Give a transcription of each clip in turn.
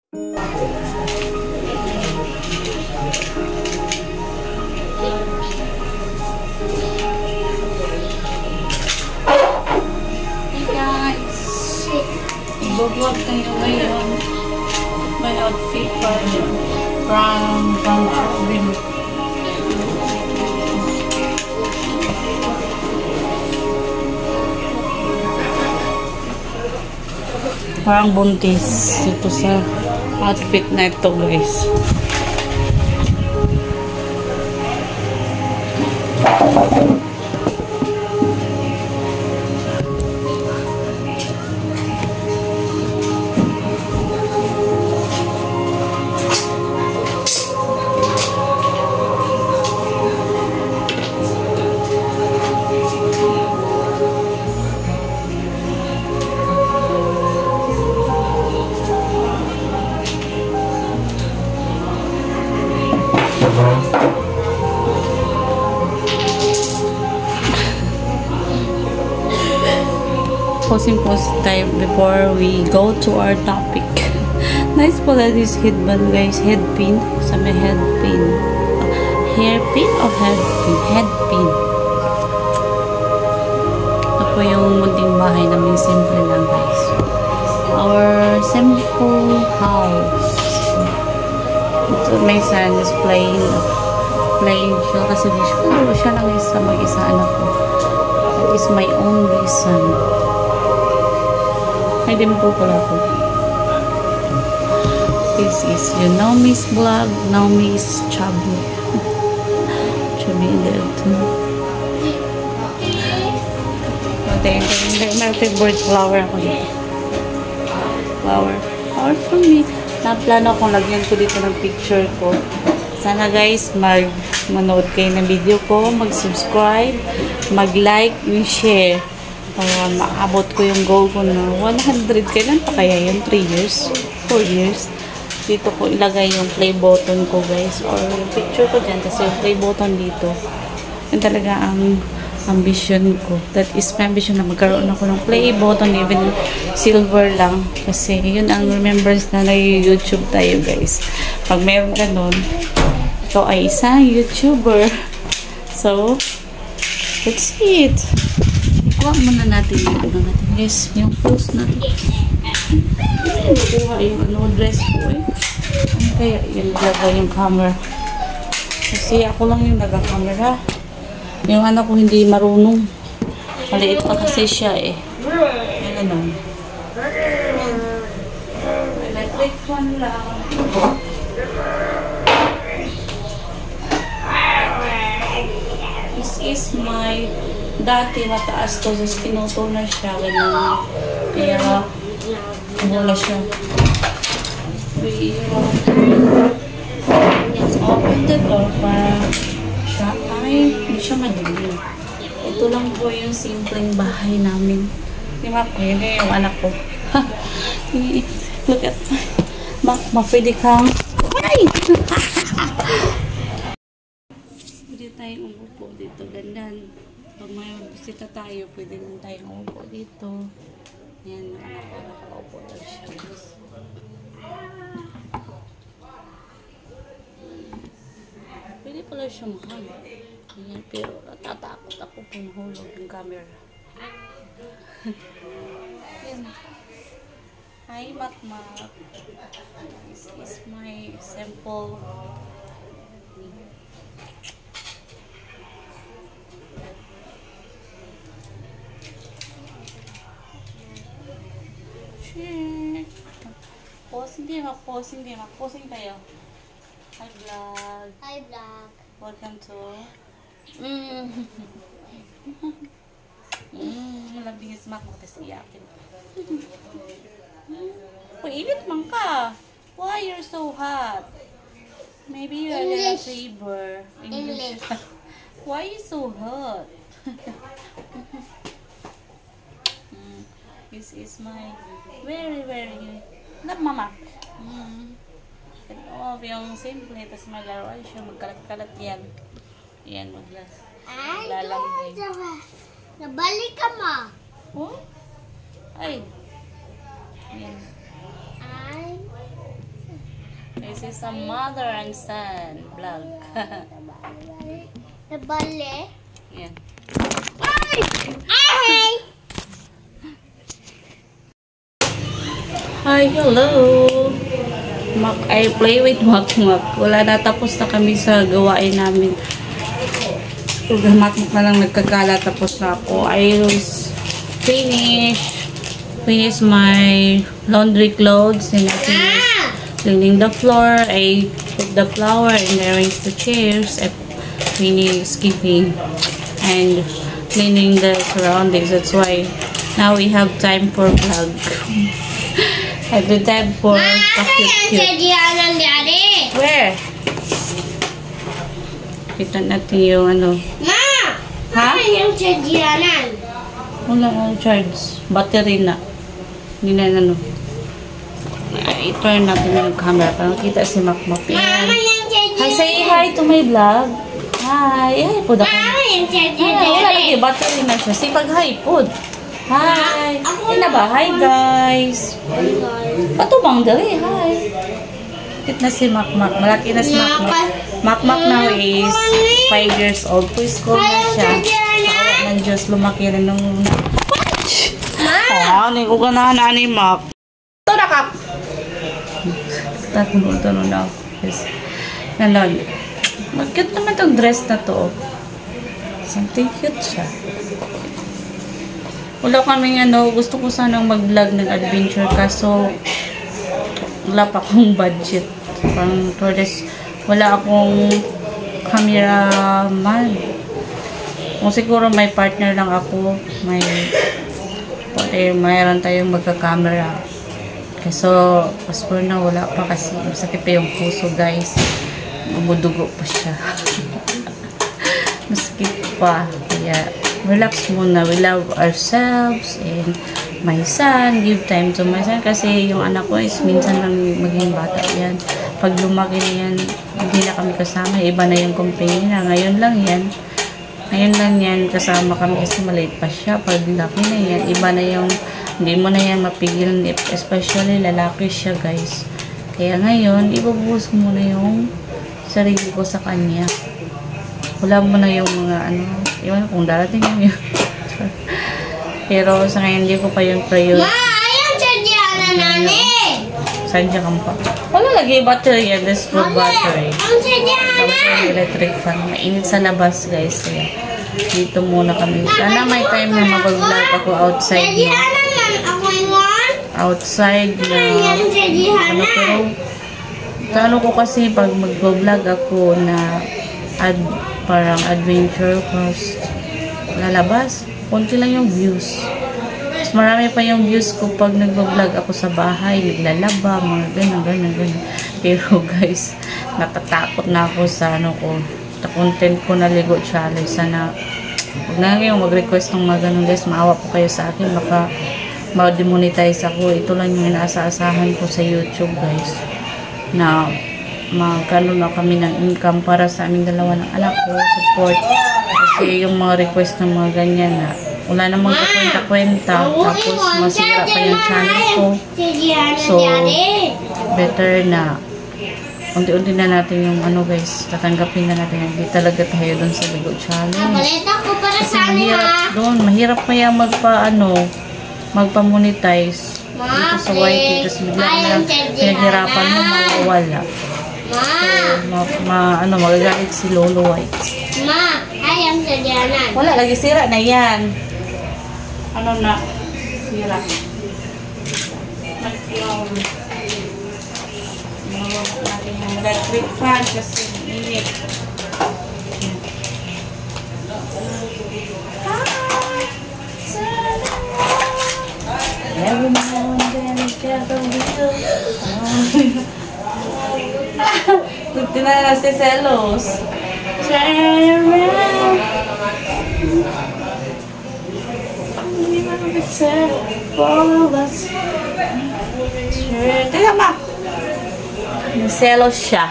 Vlog tayo ngayon. My outfit from Chubin. Parang buntis ito sa outfit na ito, guys. Pause tayo before we go to our topic. Nice pala this headband, guys. Headpin. Sa may headpin. Hairpin o headpin? Headpin. Ito po yung munting bahay namin. Simple lang, guys. Our simple house. So, my son is playing siya kasi siya lang isa mag-isa anak ko. That is my only son. Ay, di mo po pala po. This is your Naomi's vlog. Naomi's chubby. Chubby in the Hindi, my favorite flower ako dito. Flower for me. Naplano akong lagyan ko dito ng picture ko. Sana guys, manood kayo ng video ko, mag-subscribe, mag-like, and share. Para maabot ko yung goal ko na 100. Kailan pa kaya yun? 3 years? 4 years? Dito ko ilagay yung play button ko, guys. Or yung picture ko dyan. Kasi yung play button dito. Yun talaga ang ambition ko. That is my ambition na magkaroon ako ng play button. Even silver lang. Kasi yun ang remembrance na nag-YouTube tayo, guys. Pag meron ganun, ito ay isang YouTuber. So, that's it. Kuha muna natin yung yes, yung post natin. Kuha yung dress ko eh. Ano kaya yung lagay yung camera? Kasi ako lang yung nag-camera. Yung anak ko hindi marunong. Maliit pa kasi siya eh. Ganun. Electric one lang. This is my dati mataas to, just tinutunan siya, ganyan. Kaya, mula siya. Let's open the door para siya ay, hindi siya madali. Ito lang po yung simpleng bahay namin. Di ba po, yun yung anak ko. Look at, mapwede kang, ay! Pwede tayong umupo dito, gandan. Pag may bisita tayo, pwede lang tayong umupo dito. Yan, anak ko, nakaupo lang siya. Pwede pala siya mahal. Yan, pero natatakot ako kung mahulog yung camera. Yan. Hi, Makmak. This is my simple Posing tayo. Hi vlog. Hi vlog. Welcome to labing smack mo kasi iyakin. Init man ka. Why you're so hot? Maybe you are a fever. English. Why you so hot? This is my very love mama. Ito, yung simple, tapos maglaruan siya, magkalat-kalat yan. Yan, maglalambay. Nabalik ka ma. Oh? Ay. Yan. Ay. This is a mother and son vlog. Nabali? Yeah. Ay! Ay! Hi, hello! I play with Mak. Wala na, tapos na kami sa gawain namin. Mak na lang nagkagala, tapos na ako. I was finish my laundry clothes and I finished cleaning the floor. I put the flower and arranged the chairs. I finished keeping and cleaning the surroundings. That's why now we have time for vlog. I have the time for cute. Where? Kita natin yung ano. Ma! Ha? Ano yung sadyanan? Wala akong charge. Battery na. Hindi na ano. I-turn natin yung camera para makita si Makmak. Mama yung sadyanan. Hi, say hi to my vlog. Hi. Hi, pud ako. Mama yung Hi, sadyanan. wala lagi. Battery na siya. Sipag hi, pud. Hi. Ay na ba? Hi, guys. Patubang dali. Hi. Bakit na si Makmak? Malaki na si Makmak. Makmak now is 5 years old. Preschool na siya. Sa ng Diyos, lumaki rin nung... Ah, hindi ko ganahan ni Mak. Ito na ka! Ito na. Yes. Ganon. Mag-cute naman itong dress na to. Something cute siya. Wala kaming ano, gusto ko sanang mag-vlog ng adventure kaso wala pa akong budget. Parang tourist, wala akong cameraman. Kung siguro may partner lang ako, mayroon tayong magka-camera. Kaso, as for now, wala pa kasi masakit pa yung puso, guys. Bumudugo pa siya. Masakit pa. Kaya, relax muna. We love ourselves and my son. Give time to my son. Kasi yung anak ko is minsan lang maging bata yan. Pag lumaki na yan, hindi na kami kasama. Iba na yung company na. Ngayon lang yan. Kasama kami kasi maliit pa siya. Pag laki na yan, iba na yung, hindi mo na yan mapigil. Especially lalaki siya, guys. Kaya ngayon, ibubuhos mo na yung sarili ko sa kanya. Wala mo na yung mga ano, iwan kung darating yun. Pero sa ngayon, hindi ko pa yung priority. Ma! Ayaw sadyanan namin! Sadya ka pa. Wala lagi battery yan. This for battery. Ang sadyanan! Tapos yung electric fan. Mainit sa labas, guys. Kaya dito muna kami. Sana may time na mag-vlog ako outside. Sadyanan man ako yun! Outside na Ang sadyanan! pero sa ano ko kasi pag mag-vlog ako na parang adventure cause lalabas, konti lang yung views. Mas marami pa yung views ko pag nag-vlog ako sa bahay, naglalaba, mga ganun. Pero guys, natatakot na ako sa ano ko, sa content ko na Lego challenge. Sana huwag na kayong mag-request ng mga ganun, guys. Maawa po kayo sa akin, baka ma-demonetize ako. Ito lang yung inaasahan ko sa YouTube, guys, na magkano na kami ng income para sa aming dalawa ng anak ko, support. Kasi yung mga request ng mga ganyan na wala namang kakwenta-kwenta, tapos masira pa yung channel ko. So, better na unti-unti na natin yung ano, guys, tatanggapin na natin. Hindi talaga tayo doon sa Lego Challenge. Kasi mahirap doon. Mahirap pa yung magpa-monetize dito sa YT. Tapos bigla na pinaghirapan mo, mawawala. So, magagalit si Lolo White. Ma, ayang sadyanan. Wala, lagi sira na yan. Ano na? Sira. Mawawala natin yung electric fan kasi init. Every now and then it's just a little. Buti na si Celos. Turn around. It's all of us. Tingnan mo. Celos siya.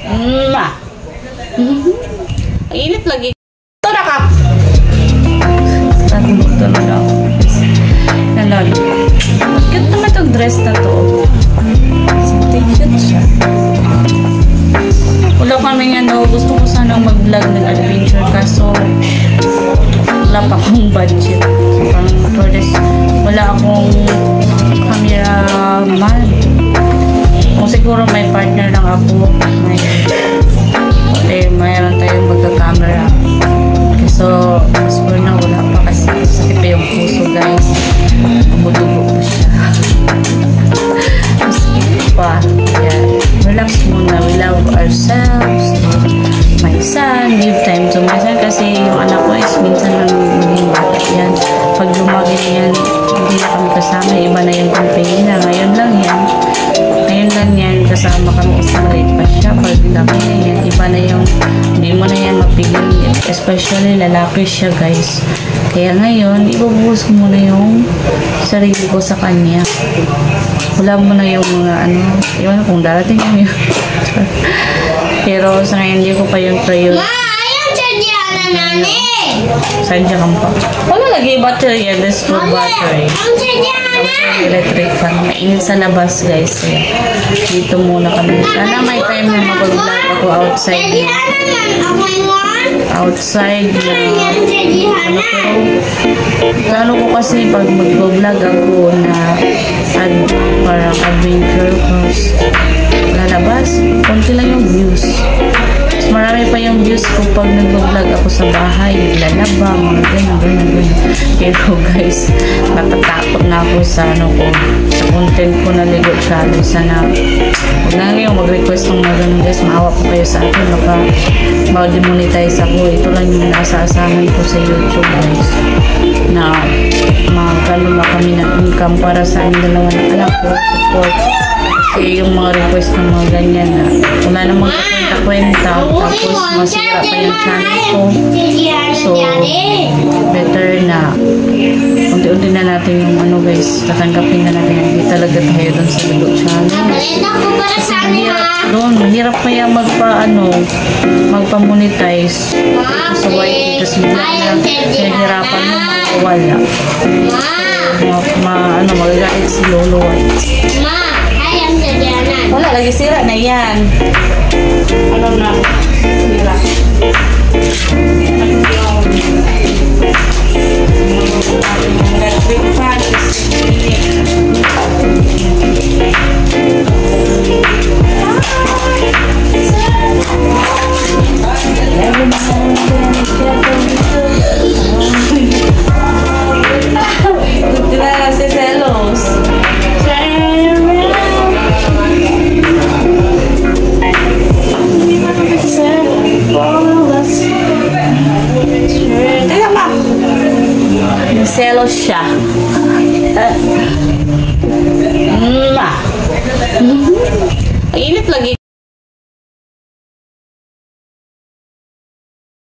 Ang init lagi. Ito na ka. Ito na daw. Cute naman itong dress na to. gusto ko sanang mag-vlog ng adventure kaso wala pa akong budget. So, parang for this, wala akong cameraman. Kung siguro may partner lang ako, mayroon tayong magka-camera. So, as for now, wala pa kasi sakit pa yung puso, guys. Bumudugo po siya. Sakit pa. Yeah. Relax muna. We love ourselves. My son, give time to my son kasi yung anak ko is minsan lang maging bata yan. Pag lumaki yan, hindi na kami kasama. Iba na yung company na. Ngayon lang yan. Kasama kami kasi maliit pa siya. Pag laki na yan, iba na yung hindi mo na yan mapigil. Especially lalaki siya, guys. Kaya ngayon, ibubuhos mo na yung sarili ko sa kanya. Wala mo na yung mga yun kung darating yun. Pero sa ngayon, hindi ko pa yung priority. Ma, ayaw sa Diana nani. Saan dyan kang pa? Wala lagi battery yan. This good battery. Ang sa Diana. Electric fan. Mainit sa labas, guys. Kaya dito muna kami. Sana may time na mag-vlog ako outside. Outside na pero ko kasi pag mag-vlog ako na parang adventure cruise lalabas, konti lang yung views. Mas marami pa yung views ko pag nag-vlog ako sa bahay, lalaba, mga ganyan. Pero guys, natatakot na ako sa sa content ko na Lego challenge. Sana huwag na yung mag-request ng mga ganun, guys. Maawa po kayo sa akin, baka ma-demonetize ako. Ito lang yung nasa-asahan ko sa YouTube, guys, na magkano na kami ng income para sa aming dalawa ng anak ko, support. Kasi yung mga request ng mga ganyan na wala namang kwenta-kwenta, tapos masira pa yung channel ko. So, better na unti-unti na natin yung guys, tatanggapin na natin hindi talaga tayo doon sa Lego channel. Kasi mahirap kaya magpa-monetize sa YT, tapos bigla na hirapan mo mawawala. Magagalit si Lolo White. Wala, lagi sira na yan. Sira. Electric fan si Celos. Celos siya. Ang init lagi.